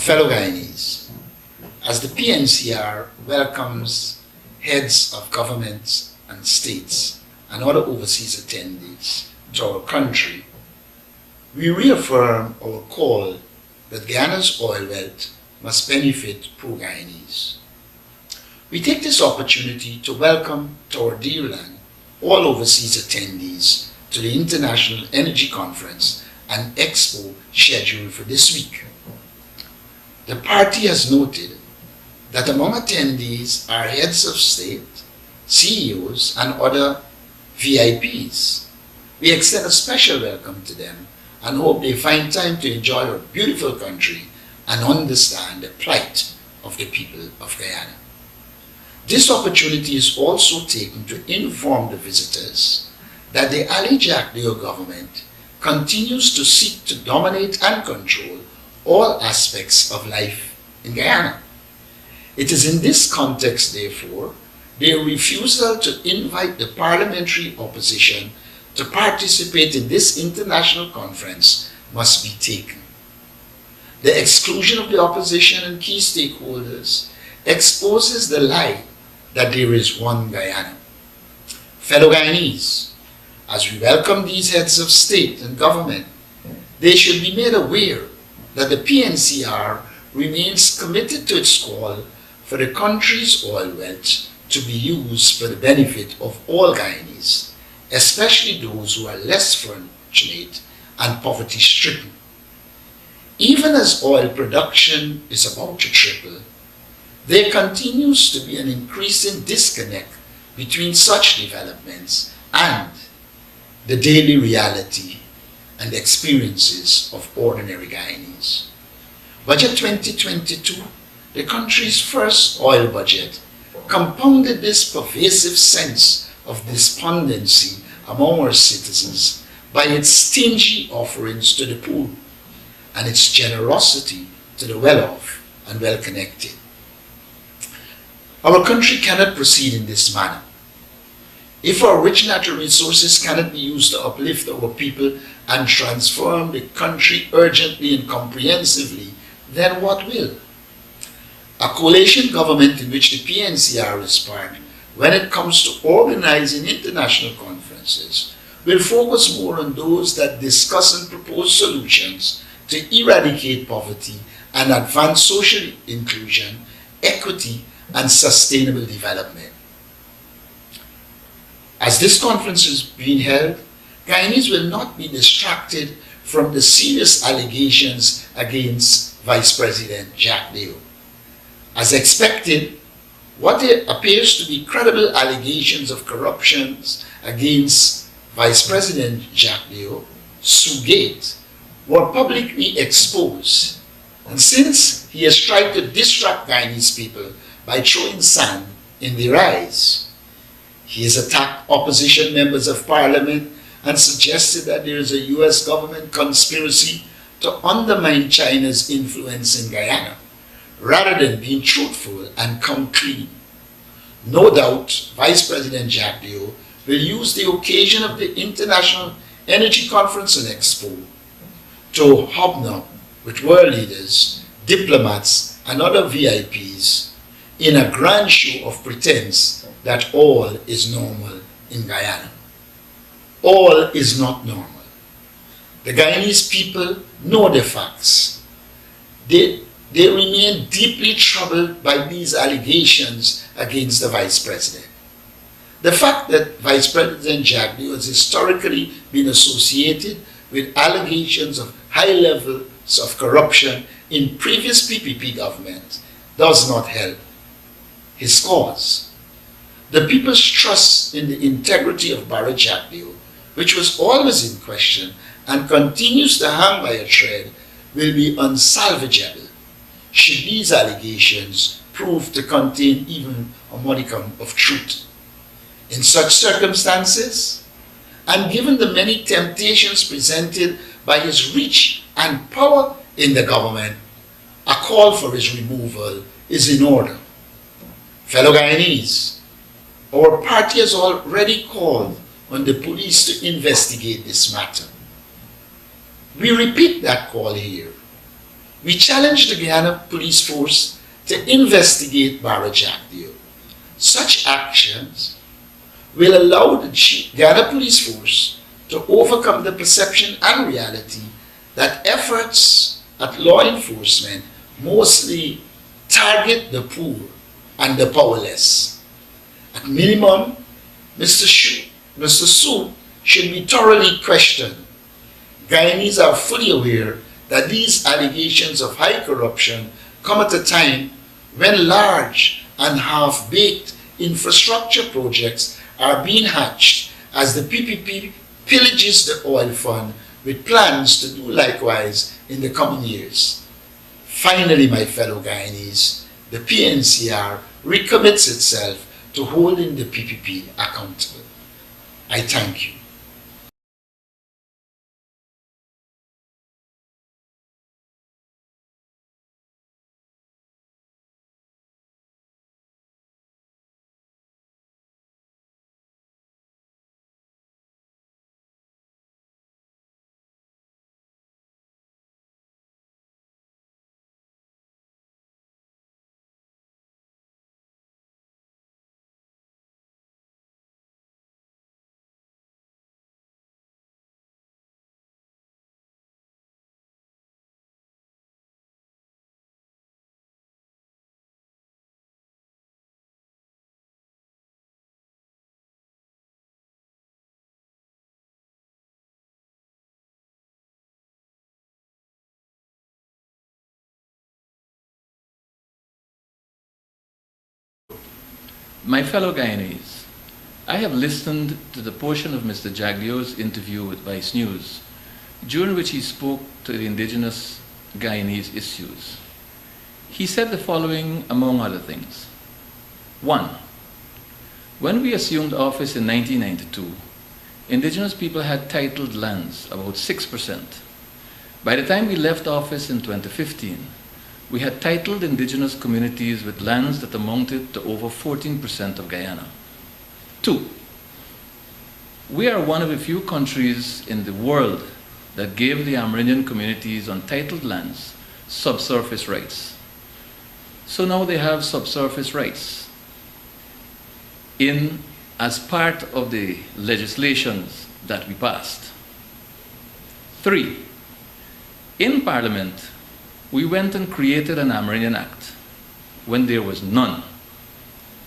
Fellow Guyanese, as the PNCR welcomes heads of governments and states and other overseas attendees to our country, we reaffirm our call that Guyana's oil wealth must benefit pro-Guyanese. We take this opportunity to welcome to our dear land all overseas attendees to the International Energy Conference and Expo scheduled for this week. The party has noted that among attendees are heads of state, CEOs, and other VIPs. We extend a special welcome to them and hope they find time to enjoy our beautiful country and understand the plight of the people of Guyana. This opportunity is also taken to inform the visitors that the Ali Jack Deo government continues to seek to dominate and control all aspects of life in Guyana. It is in this context, therefore, their refusal to invite the parliamentary opposition to participate in this international conference must be taken. The exclusion of the opposition and key stakeholders exposes the lie that there is one Guyana. Fellow Guyanese, as we welcome these heads of state and government, they should be made aware that the PNCR remains committed to its call for the country's oil wealth to be used for the benefit of all Guyanese, especially those who are less fortunate and poverty-stricken. Even as oil production is about to triple, there continues to be an increasing disconnect between such developments and the daily reality and experiences of ordinary Guyanese. Budget 2022, the country's first oil budget, compounded this pervasive sense of despondency among our citizens by its stingy offerings to the poor and its generosity to the well-off and well-connected. Our country cannot proceed in this manner. If our rich natural resources cannot be used to uplift our people and transform the country urgently and comprehensively, then what will? A coalition government in which the PNCR is part, when it comes to organizing international conferences, will focus more on those that discuss and propose solutions to eradicate poverty and advance social inclusion, equity, and sustainable development. As this conference is being held, Guyanese will not be distracted from the serious allegations against Vice President Jack Deo. As expected, what appears to be credible allegations of corruption against Vice President Jack Deo, Sugate, were publicly exposed. And since he has tried to distract Guyanese people by throwing sand in their eyes, he has attacked opposition members of parliament and suggested that there is a US government conspiracy to undermine China's influence in Guyana, rather than being truthful and come clean. No doubt, Vice President Jack Deo will use the occasion of the International Energy Conference and Expo to hobnob with world leaders, diplomats, and other VIPs in a grand show of pretense that all is normal in Guyana. All is not normal. The Guyanese people know the facts. They remain deeply troubled by these allegations against the Vice President. The fact that Vice President Jack Deo has historically been associated with allegations of high levels of corruption in previous PPP governments does not help his cause. The people's trust in the integrity of Barry Jack Deo, which was always in question and continues to hang by a thread, will be unsalvageable should these allegations prove to contain even a modicum of truth. In such circumstances, and given the many temptations presented by his reach and power in the government, a call for his removal is in order. Fellow Guyanese, our party has already called on the police to investigate this matter. We repeat that call here. We challenge the Guyana Police Force to investigate Barra Jagdeo. Such actions will allow the Guyana Police Force to overcome the perception and reality that efforts at law enforcement mostly target the poor and the powerless. At minimum, Mr. Su should be thoroughly questioned. Guyanese are fully aware that these allegations of high corruption come at a time when large and half-baked infrastructure projects are being hatched as the PPP pillages the oil fund with plans to do likewise in the coming years. Finally, my fellow Guyanese, the PNCR recommits itself to holding the PPP accountable. I thank you. My fellow Guyanese, I have listened to the portion of Mr. Jagdeo's interview with Vice News, during which he spoke to the indigenous Guyanese issues. He said the following, among other things. 1. When we assumed office in 1992, indigenous people had titled lands, about 6%. By the time we left office in 2015, we had titled indigenous communities with lands that amounted to over 14% of Guyana. 2. We are one of the few countries in the world that gave the Amerindian communities on titled lands subsurface rights. So now they have subsurface rights as part of the legislations that we passed. 3. In Parliament, we went and created an Amerindian Act when there was none.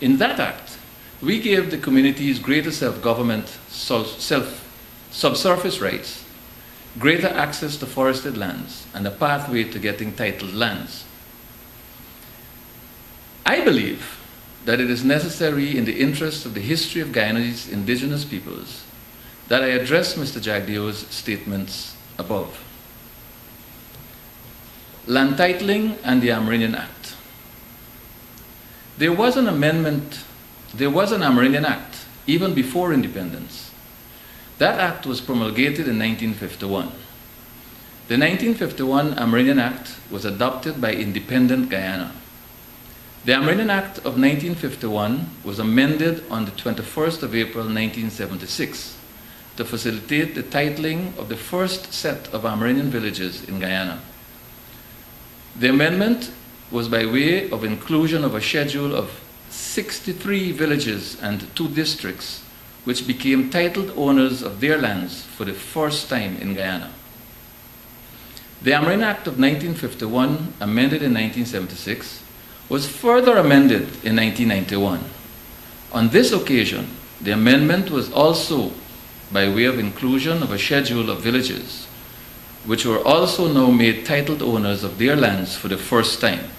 In that act, we gave the communities greater self-government, subsurface rights, greater access to forested lands, and a pathway to getting titled lands. I believe that it is necessary in the interest of the history of Guyanese indigenous peoples that I address Mr. Jagdeo's statements above. Land titling and the Amerindian Act. There was an Amerindian Act even before independence. That act was promulgated in 1951. The 1951 Amerindian Act was adopted by independent Guyana. The Amerindian Act of 1951 was amended on the 21st of April 1976 to facilitate the titling of the first set of Amerindian villages in Guyana. The amendment was by way of inclusion of a schedule of 63 villages and 2 districts which became titled owners of their lands for the first time in Guyana. The Amerindian Act of 1951, amended in 1976, was further amended in 1991. On this occasion, the amendment was also by way of inclusion of a schedule of villages which were also now made titled owners of their lands for the first time.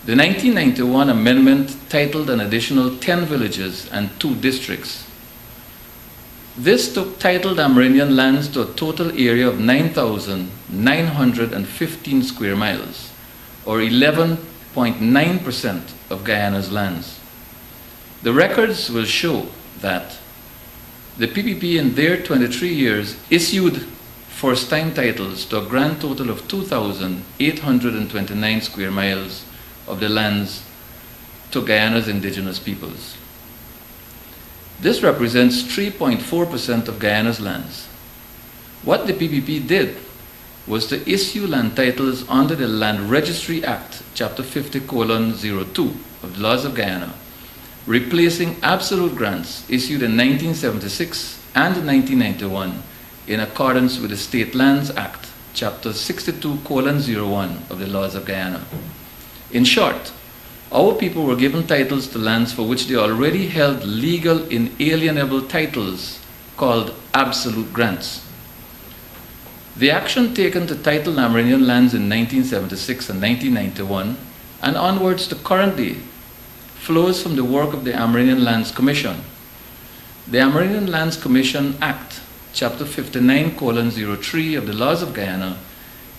The 1991 amendment titled an additional 10 villages and 2 districts. This took titled Amerindian lands to a total area of 9,915 square miles, or 11.9% of Guyana's lands. The records will show that the PPP in their 23 years issued first-time titles to a grand total of 2,829 square miles of the lands to Guyana's indigenous peoples. This represents 3.4% of Guyana's lands. What the PPP did was to issue land titles under the Land Registry Act, Chapter 50:02 of the Laws of Guyana, replacing absolute grants issued in 1976 and 1991 in accordance with the State Lands Act, Chapter 62:01 of the Laws of Guyana. In short, our people were given titles to lands for which they already held legal inalienable titles called absolute grants. The action taken to title Amerindian lands in 1976 and 1991 and onwards to current day flows from the work of the Amerindian Lands Commission. The Amerindian Lands Commission Act, Chapter 59:03 of the Laws of Guyana,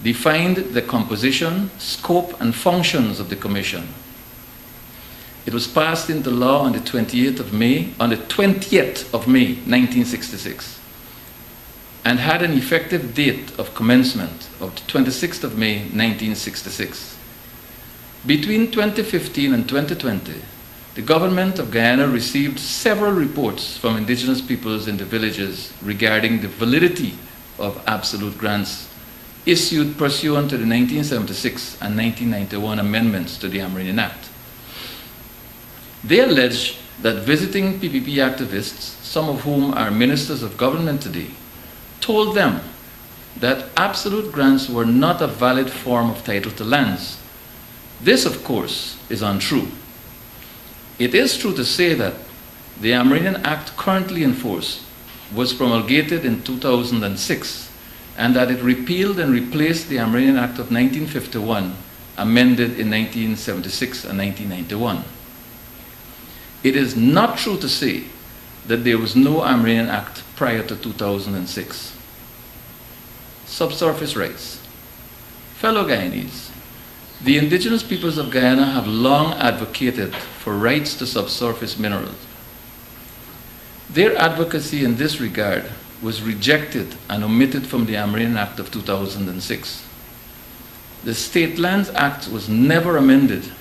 defined the composition, scope, and functions of the Commission. It was passed into law on the 20th of May 1966, and had an effective date of commencement of the 26th of May 1966. Between 2015 and 2020, the government of Guyana received several reports from indigenous peoples in the villages regarding the validity of absolute grants issued pursuant to the 1976 and 1991 amendments to the Amerindian Act. They allege that visiting PPP activists, some of whom are ministers of government today, told them that absolute grants were not a valid form of title to lands. This, of course, is untrue. It is true to say that the Amerindian Act currently in force was promulgated in 2006 and that it repealed and replaced the Amerindian Act of 1951, amended in 1976 and 1991. It is not true to say that there was no Amerindian Act prior to 2006. Subsurface rights. Fellow Guyanese, the indigenous peoples of Guyana have long advocated for rights to subsurface minerals. Their advocacy in this regard was rejected and omitted from the Amerindian Act of 2006. The State Lands Act was never amended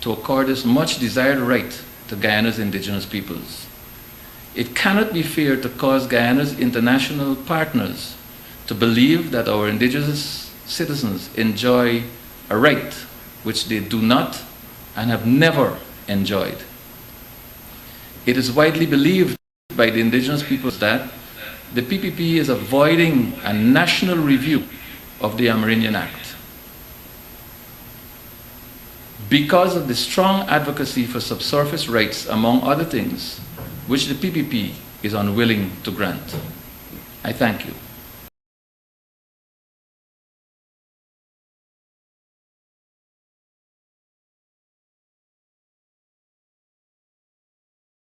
to accord this much desired right to Guyana's indigenous peoples. It cannot be fair to cause Guyana's international partners to believe that our indigenous citizens enjoy a right which they do not and have never enjoyed. It is widely believed by the indigenous peoples that the PPP is avoiding a national review of the Amerindian Act because of the strong advocacy for subsurface rights, among other things, which the PPP is unwilling to grant. I thank you.